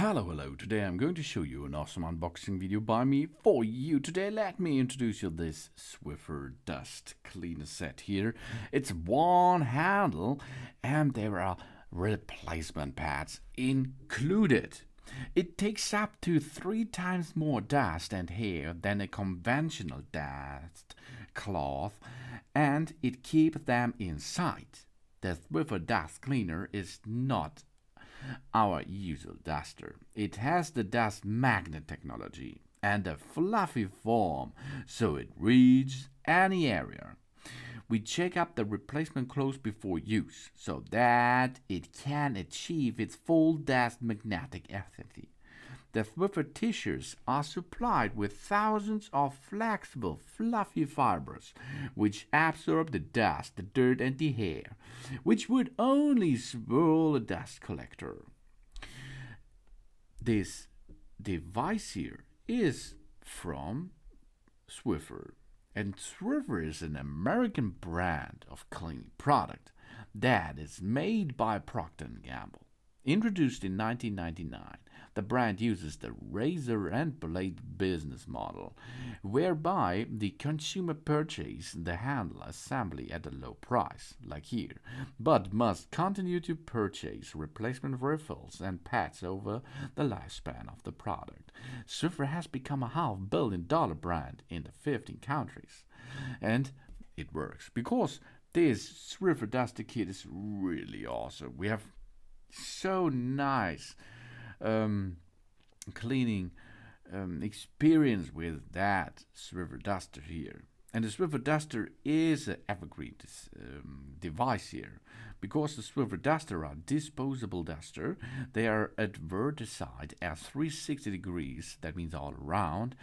Hello, today I'm going to show you an awesome unboxing video by me for you. Today let me introduce you this Swiffer Dust Cleaner set here. It's one handle and there are replacement pads included. It takes up to 3 times more dust and hair than a conventional dust cloth, and it keeps them inside. The Swiffer Dust Cleaner is not our usual duster. It has the dust magnet technology and a fluffy form, so it reaches any area. We check up the replacement clothes before use so that it can achieve its full dust magnetic efficiency. The Swiffer tissues are supplied with thousands of flexible, fluffy fibers which absorb the dust, the dirt, and the hair, which would only swirl a dust collector. This device here is from Swiffer, and Swiffer is an American brand of cleaning product that is made by Procter & Gamble. Introduced in 1999, the brand uses the razor and blade business model, whereby the consumer purchases the handle assembly at a low price, like here, but must continue to purchase replacement refills and pads over the lifespan of the product. Swiffer has become a $500 million brand in the 15 countries, and it works because this Swiffer Duster Kit is really awesome. We have so nice cleaning experience with that Swiffer Duster here. And the Swiffer Duster is an evergreen device here, because the Swiffer Duster are disposable duster. They are advertised as 360 degrees, that means all around,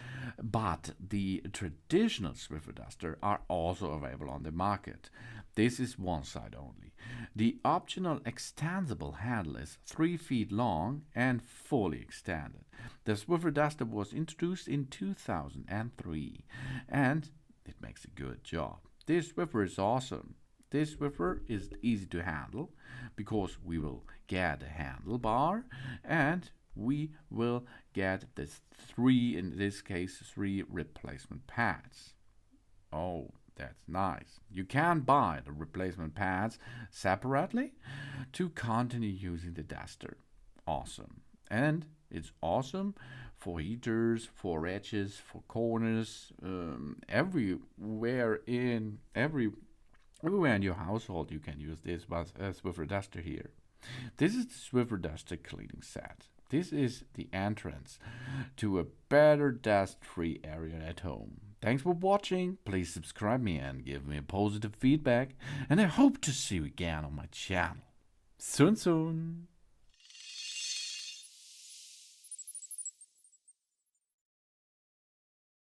but the traditional Swiffer Duster are also available on the market. This is one side only. The optional extendable handle is 3 feet long and fully extended. The Swiffer Duster was introduced in 2003 and it makes a good job. This Swiffer is awesome. This Swiffer is easy to handle because we will get a handlebar and we will get in this case, 3 replacement pads. Oh, that's nice. You can buy the replacement pads separately to continue using the duster. Awesome. And it's awesome for heaters, for edges, for corners, everywhere in your household you can use this Swiffer Duster here. This is the Swiffer Duster cleaning set. This is the entrance to a better dust-free area at home. Thanks for watching. Please subscribe me and give me a positive feedback. And I hope to see you again on my channel. Soon.